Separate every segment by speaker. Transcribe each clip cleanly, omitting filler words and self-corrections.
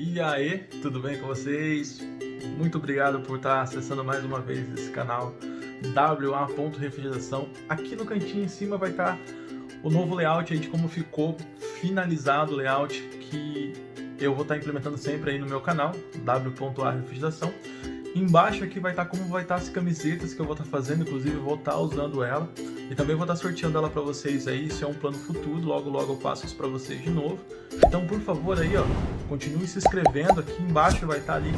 Speaker 1: E aí, tudo bem com vocês? Muito obrigado por estar acessando mais uma vez esse canal WA.refrigeração. Aqui no cantinho em cima vai estar o novo layout aí de como ficou finalizado o layout que eu vou estar implementando sempre aí no meu canal, W.A.refrigeração. Embaixo aqui vai estar como vai estar as camisetas que eu vou estar fazendo, inclusive eu vou estar usando ela. E também vou estar sorteando ela para vocês aí, isso é um plano futuro, logo eu faço isso para vocês de novo. Então, por favor aí, ó, continue se inscrevendo, aqui embaixo vai estar ali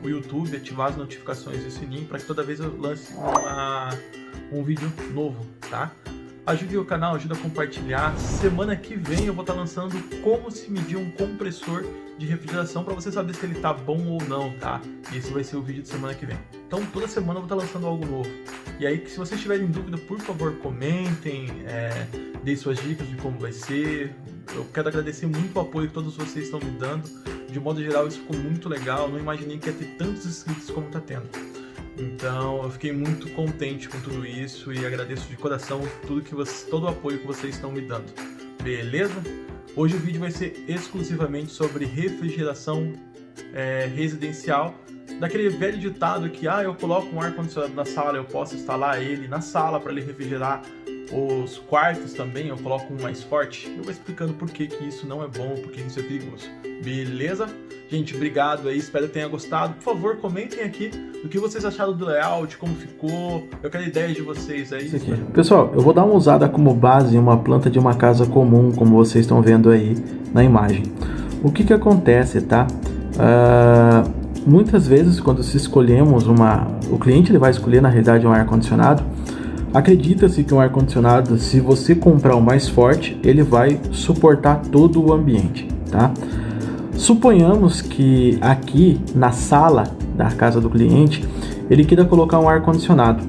Speaker 1: o YouTube, ativar as notificações e o sininho para que toda vez eu lance um vídeo novo, tá? Ajude o canal, ajuda a compartilhar. Semana que vem eu vou estar lançando como se medir um compressor de refrigeração para você saber se ele tá bom ou não, tá? Esse vai ser o vídeo de semana que vem. Então toda semana eu vou estar lançando algo novo. E aí, se vocês tiverem dúvida, por favor, comentem, deem suas dicas de como vai ser. Eu quero agradecer muito o apoio que todos vocês estão me dando. De modo geral, isso ficou muito legal. Não imaginei que ia ter tantos inscritos como tá tendo. Então eu fiquei muito contente com tudo isso e agradeço de coração todo o apoio que vocês estão me dando. Beleza? Hoje o vídeo vai ser exclusivamente sobre refrigeração residencial. Daquele velho ditado que eu coloco um ar-condicionado na sala, eu posso instalar ele na sala para ele refrigerar os quartos também, eu coloco um mais forte. Eu vou explicando por que isso não é bom, por que isso é perigoso. Beleza? Gente, obrigado aí, espero que tenha gostado. Por favor, comentem aqui o que vocês acharam do layout, como ficou. Eu quero ideias de vocês aí.
Speaker 2: Pessoal, eu vou dar uma usada como base em uma planta de uma casa comum, como vocês estão vendo aí na imagem. O que acontece, tá? Muitas vezes quando se escolhemos o cliente ele vai escolher na realidade um ar-condicionado. Acredita-se que um ar-condicionado, se você comprar o mais forte, ele vai suportar todo o ambiente, tá? Suponhamos que aqui na sala da casa do cliente, ele queira colocar um ar-condicionado.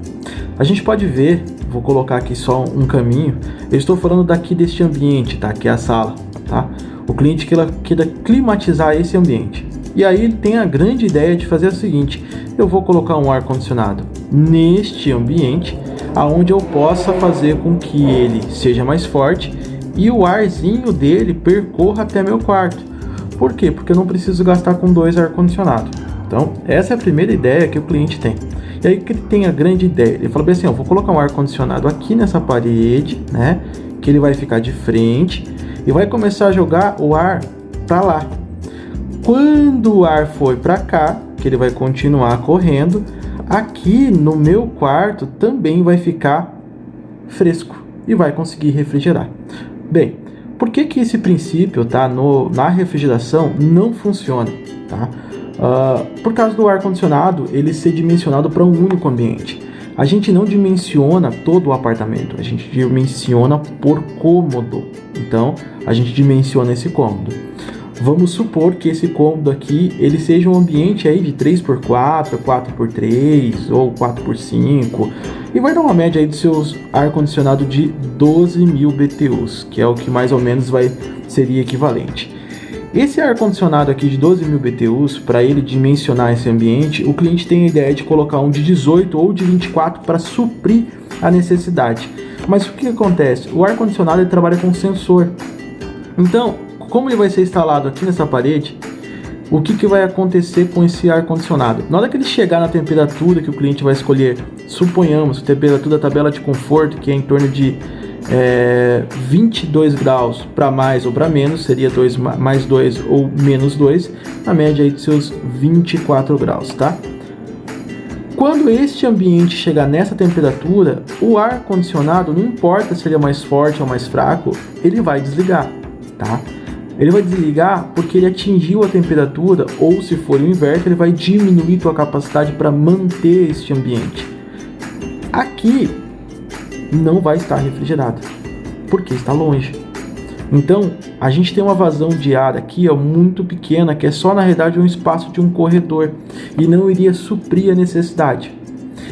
Speaker 2: A gente pode ver, vou colocar aqui só um caminho, eu estou falando daqui deste ambiente, tá? Que é a sala, tá? O cliente queira climatizar esse ambiente. E aí ele tem a grande ideia de fazer o seguinte: eu vou colocar um ar-condicionado neste ambiente, aonde eu possa fazer com que ele seja mais forte e o arzinho dele percorra até meu quarto. Por quê? Porque eu não preciso gastar com 2 ar-condicionados. Então, essa é a primeira ideia que o cliente tem. E aí que ele tem a grande ideia. Ele fala bem assim: eu vou colocar um ar-condicionado aqui nessa parede, né? Que ele vai ficar de frente e vai começar a jogar o ar para lá. Quando o ar for para cá, que ele vai continuar correndo, aqui no meu quarto também vai ficar fresco e vai conseguir refrigerar. Bem, por que esse princípio, tá, na refrigeração não funciona, tá? Por causa do ar-condicionado ele ser dimensionado para um único ambiente. A gente não dimensiona todo o apartamento, a gente dimensiona por cômodo. Então, a gente dimensiona esse cômodo. Vamos supor que esse cômodo aqui ele seja um ambiente aí de 3x4, 4x3 ou 4x5 e vai dar uma média aí dos seus ar-condicionado de 12.000 BTUs, que é o que mais ou menos seria equivalente. Esse ar-condicionado aqui de 12.000 BTUs, para ele dimensionar esse ambiente, o cliente tem a ideia de colocar um de 18 ou de 24 para suprir a necessidade. Mas o que acontece? O ar-condicionado ele trabalha com sensor. Então, como ele vai ser instalado aqui nessa parede, o que vai acontecer com esse ar-condicionado? Na hora que ele chegar na temperatura que o cliente vai escolher, suponhamos, a temperatura da tabela de conforto, que é em torno de 22 graus para mais ou para menos, seria mais 2 ou menos 2, na média aí de seus 24 graus, tá? Quando este ambiente chegar nessa temperatura, o ar-condicionado, não importa se ele é mais forte ou mais fraco, ele vai desligar, tá? Ele vai desligar porque ele atingiu a temperatura, ou se for o inverso, ele vai diminuir sua capacidade para manter este ambiente. Aqui não vai estar refrigerado, porque está longe. Então, a gente tem uma vazão de ar aqui muito pequena, que é só na realidade um espaço de um corredor, e não iria suprir a necessidade.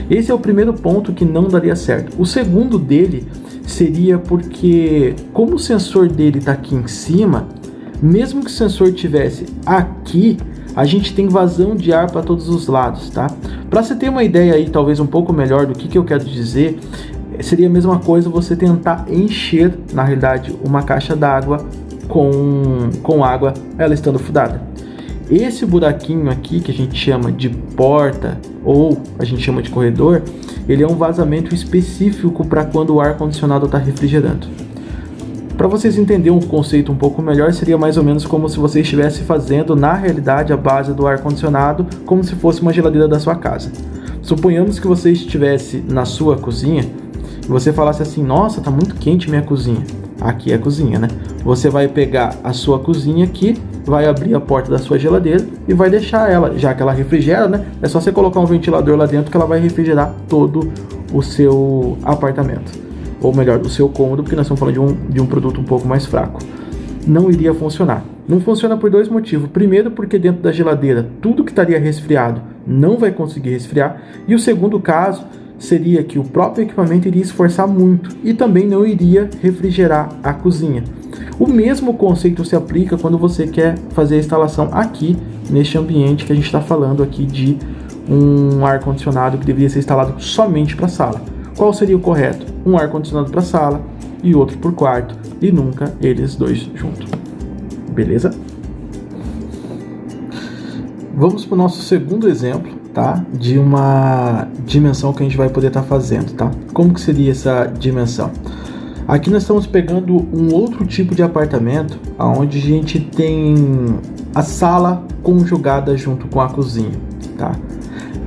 Speaker 2: Esse é o primeiro ponto que não daria certo. O segundo dele seria porque, como o sensor dele está aqui em cima, mesmo que o sensor tivesse aqui, a gente tem vazão de ar para todos os lados, tá? Para você ter uma ideia aí, talvez um pouco melhor do que eu quero dizer, seria a mesma coisa você tentar encher, na realidade, uma caixa d'água com água, ela estando furada. Esse buraquinho aqui, que a gente chama de porta ou a gente chama de corredor, ele é um vazamento específico para quando o ar-condicionado está refrigerando. Para vocês entenderem um conceito um pouco melhor, seria mais ou menos como se você estivesse fazendo, na realidade, a base do ar-condicionado como se fosse uma geladeira da sua casa. Suponhamos que você estivesse na sua cozinha e você falasse assim: nossa, tá muito quente minha cozinha. Aqui é a cozinha, né? Você vai pegar a sua cozinha aqui, vai abrir a porta da sua geladeira e vai deixar ela, já que ela refrigera, né? É só você colocar um ventilador lá dentro que ela vai refrigerar todo o seu apartamento. Ou melhor, o seu cômodo, porque nós estamos falando de um produto um pouco mais fraco. Não iria funcionar. Não funciona por dois motivos. Primeiro, porque dentro da geladeira, tudo que estaria resfriado não vai conseguir resfriar. E o segundo caso seria que o próprio equipamento iria esforçar muito e também não iria refrigerar a cozinha. O mesmo conceito se aplica quando você quer fazer a instalação aqui, neste ambiente que a gente está falando aqui de um ar-condicionado que deveria ser instalado somente para a sala. Qual seria o correto? Um ar-condicionado para a sala e outro por quarto, e nunca eles dois juntos. Beleza? Vamos para o nosso segundo exemplo, tá? De uma dimensão que a gente vai poder estar fazendo, tá? Como que seria essa dimensão? Aqui nós estamos pegando um outro tipo de apartamento, onde a gente tem a sala conjugada junto com a cozinha, tá?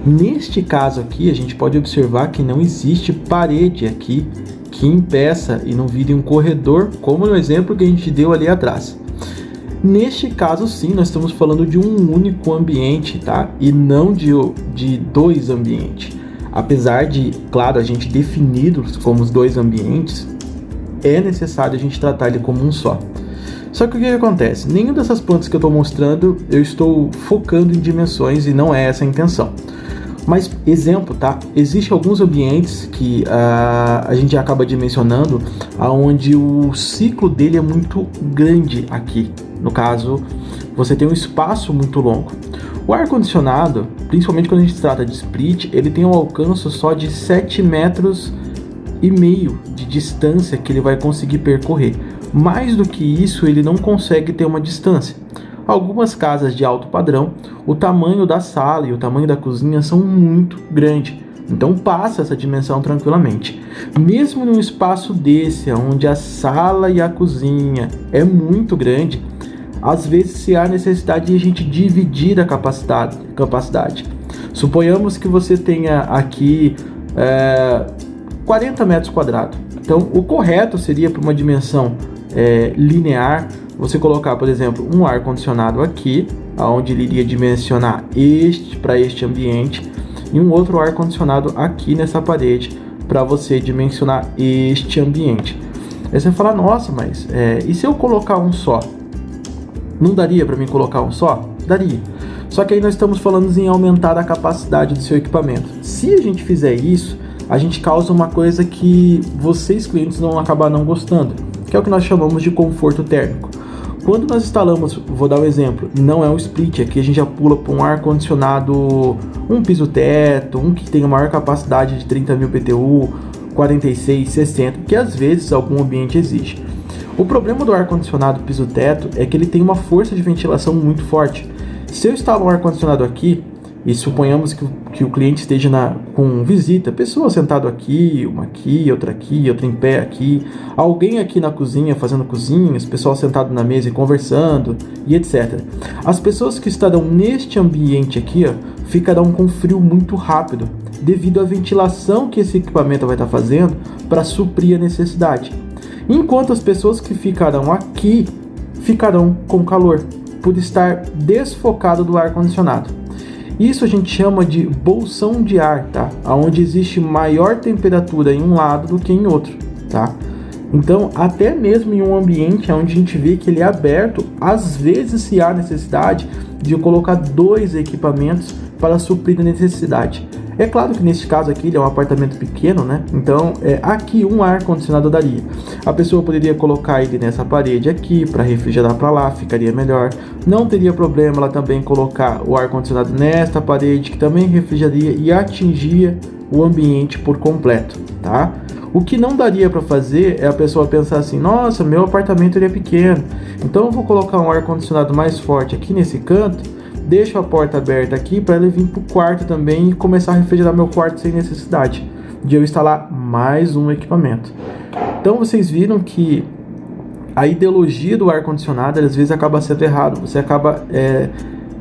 Speaker 2: Neste caso aqui, a gente pode observar que não existe parede aqui que impeça e não vire um corredor, como no exemplo que a gente deu ali atrás. Neste caso, sim, nós estamos falando de um único ambiente, tá? E não de dois ambientes. Apesar de, claro, a gente defini-los como os dois ambientes, é necessário a gente tratar ele como um só. Só que o que acontece? Nenhuma dessas plantas que eu estou mostrando, eu estou focando em dimensões e não é essa a intenção. Mas, exemplo, tá? Existem alguns ambientes que a gente acaba dimensionando, onde o ciclo dele é muito grande aqui. No caso, você tem um espaço muito longo. O ar-condicionado, principalmente quando a gente trata de split, ele tem um alcance só de 7,5 metros de distância que ele vai conseguir percorrer. Mais do que isso, ele não consegue ter uma distância. Algumas casas de alto padrão, o tamanho da sala e o tamanho da cozinha são muito grandes, então passa essa dimensão tranquilamente. Mesmo num espaço desse, onde a sala e a cozinha é muito grande, às vezes se há necessidade de a gente dividir a capacidade. Suponhamos que você tenha aqui 40 metros quadrados. Então o correto seria para uma dimensão linear, você colocar, por exemplo, um ar-condicionado aqui, onde ele iria dimensionar para este ambiente, e um outro ar-condicionado aqui nessa parede, para você dimensionar este ambiente. Aí você fala: nossa, mas e se eu colocar um só? Não daria para mim colocar um só? Daria. Só que aí nós estamos falando em aumentar a capacidade do seu equipamento. Se a gente fizer isso, a gente causa uma coisa que vocês, clientes, vão acabar não gostando, que é o que nós chamamos de conforto térmico. Quando nós instalamos, vou dar um exemplo, não é um split, aqui a gente já pula para um ar-condicionado, um piso-teto, um que tem a maior capacidade de 30.000 BTU, 46, 60, que às vezes algum ambiente exige. O problema do ar-condicionado piso-teto é que ele tem uma força de ventilação muito forte. Se eu instalo um ar-condicionado aqui, e suponhamos que o cliente esteja com visita, pessoa sentada aqui, uma aqui, outra em pé aqui, alguém aqui na cozinha fazendo cozinhas, pessoal sentado na mesa e conversando, e etc. As pessoas que estarão neste ambiente aqui, ficarão com frio muito rápido, devido à ventilação que esse equipamento vai estar fazendo para suprir a necessidade. Enquanto as pessoas que ficarão aqui, ficarão com calor, por estar desfocado do ar-condicionado. Isso a gente chama de bolsão de ar, tá? Onde existe maior temperatura em um lado do que em outro, tá? Então, até mesmo em um ambiente onde a gente vê que ele é aberto, às vezes se há necessidade de colocar dois equipamentos para suprir a necessidade. É claro que nesse caso aqui ele é um apartamento pequeno, né? Então aqui um ar-condicionado daria. A pessoa poderia colocar ele nessa parede aqui para refrigerar para lá, ficaria melhor. Não teria problema ela também colocar o ar-condicionado nesta parede, que também refrigeraria e atingia o ambiente por completo, tá? O que não daria para fazer é a pessoa pensar assim: nossa, meu apartamento ele é pequeno, então eu vou colocar um ar-condicionado mais forte aqui nesse canto, deixo a porta aberta aqui para ele vir para o quarto também e começar a refrigerar meu quarto sem necessidade de eu instalar mais um equipamento. Então vocês viram que a ideologia do ar-condicionado às vezes acaba sendo errado. Você acaba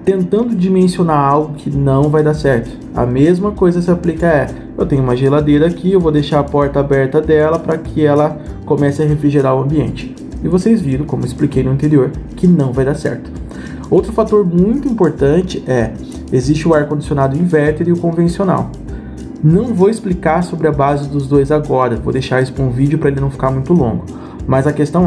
Speaker 2: tentando dimensionar algo que não vai dar certo. A mesma coisa se aplica eu tenho uma geladeira aqui, eu vou deixar a porta aberta dela para que ela comece a refrigerar o ambiente. E vocês viram, como eu expliquei no anterior, que não vai dar certo. Outro fator muito importante existe o ar-condicionado inverter e o convencional. Não vou explicar sobre a base dos dois agora, vou deixar isso para um vídeo para ele não ficar muito longo. Mas a questão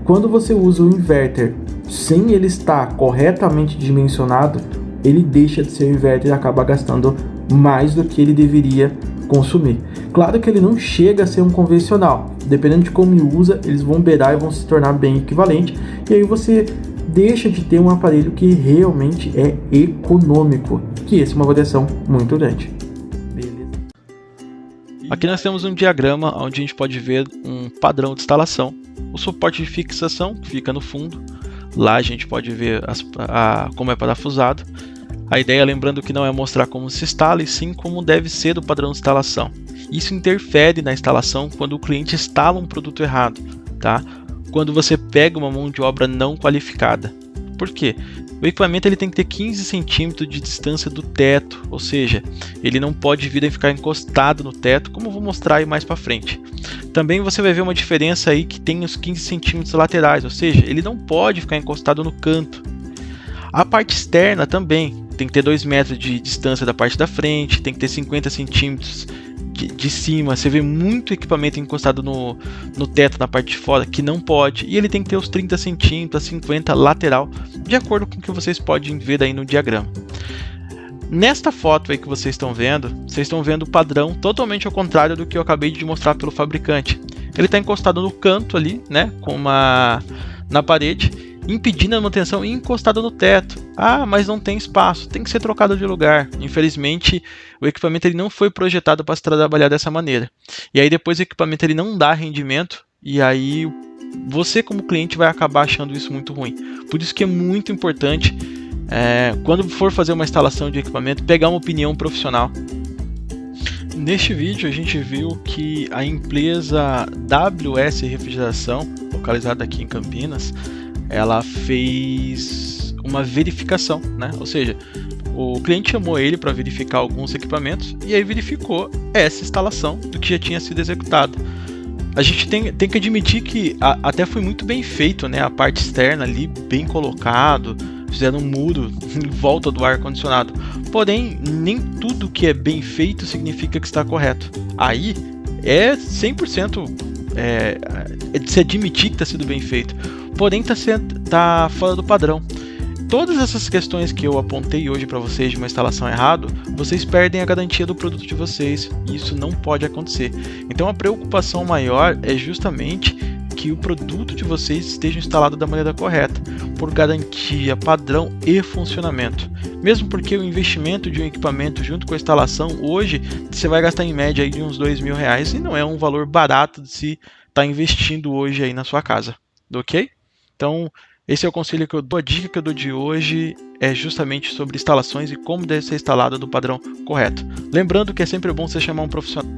Speaker 2: quando você usa o inverter sem ele estar corretamente dimensionado, ele deixa de ser inverter e acaba gastando mais do que ele deveria consumir. Claro que ele não chega a ser um convencional, dependendo de como ele usa, eles vão beirar e vão se tornar bem equivalente, e aí você deixa de ter um aparelho que realmente é econômico, que essa é uma variação muito grande.
Speaker 3: Aqui nós temos um diagrama onde a gente pode ver um padrão de instalação, o suporte de fixação que fica no fundo, lá a gente pode ver como é parafusado. A ideia, lembrando que não é mostrar como se instala, e sim como deve ser do padrão de instalação. Isso interfere na instalação quando o cliente instala um produto errado, tá? Quando você pega uma mão de obra não qualificada. Por quê? O equipamento ele tem que ter 15 centímetros de distância do teto, ou seja, ele não pode vir a ficar encostado no teto, como eu vou mostrar aí mais para frente. Também você vai ver uma diferença aí que tem os 15 centímetros laterais, ou seja, ele não pode ficar encostado no canto. A parte externa também tem que ter 2 metros de distância da parte da frente, tem que ter 50 centímetros de cima. Você vê muito equipamento encostado no teto na parte de fora que não pode, e ele tem que ter os 30 centímetros, 50 lateral, de acordo com o que vocês podem ver aí no diagrama. Nesta foto aí que vocês estão vendo o padrão totalmente ao contrário do que eu acabei de mostrar pelo fabricante. Ele está encostado no canto ali, né, na parede, impedindo a manutenção e encostado no teto. Mas não tem espaço, tem que ser trocado de lugar. Infelizmente, o equipamento ele não foi projetado para se trabalhar dessa maneira. E aí depois o equipamento ele não dá rendimento, e aí você como cliente vai acabar achando isso muito ruim. Por isso que é muito importante, quando for fazer uma instalação de equipamento, pegar uma opinião profissional. Neste vídeo a gente viu que a empresa WS Refrigeração, localizada aqui em Campinas, ela fez uma verificação, né? Ou seja, o cliente chamou ele para verificar alguns equipamentos e aí verificou essa instalação do que já tinha sido executado. A gente tem que admitir que até foi muito bem feito, né? A parte externa ali, bem colocado, fizeram um muro em volta do ar-condicionado. Porém, nem tudo que é bem feito significa que está correto. Aí é 100% de se admitir que está sendo bem feito. Porém, está fora do padrão. Todas essas questões que eu apontei hoje para vocês de uma instalação errada, vocês perdem a garantia do produto de vocês. E isso não pode acontecer. Então a preocupação maior é justamente que o produto de vocês esteja instalado da maneira correta, por garantia, padrão e funcionamento. Mesmo porque o investimento de um equipamento junto com a instalação, hoje você vai gastar em média aí de uns R$2.000 e não é um valor barato de se estar investindo hoje aí na sua casa. Ok? Então, esse é o conselho que eu dou. A dica que eu dou de hoje é justamente sobre instalações e como deve ser instalada do padrão correto. Lembrando que é sempre bom você chamar um profissional.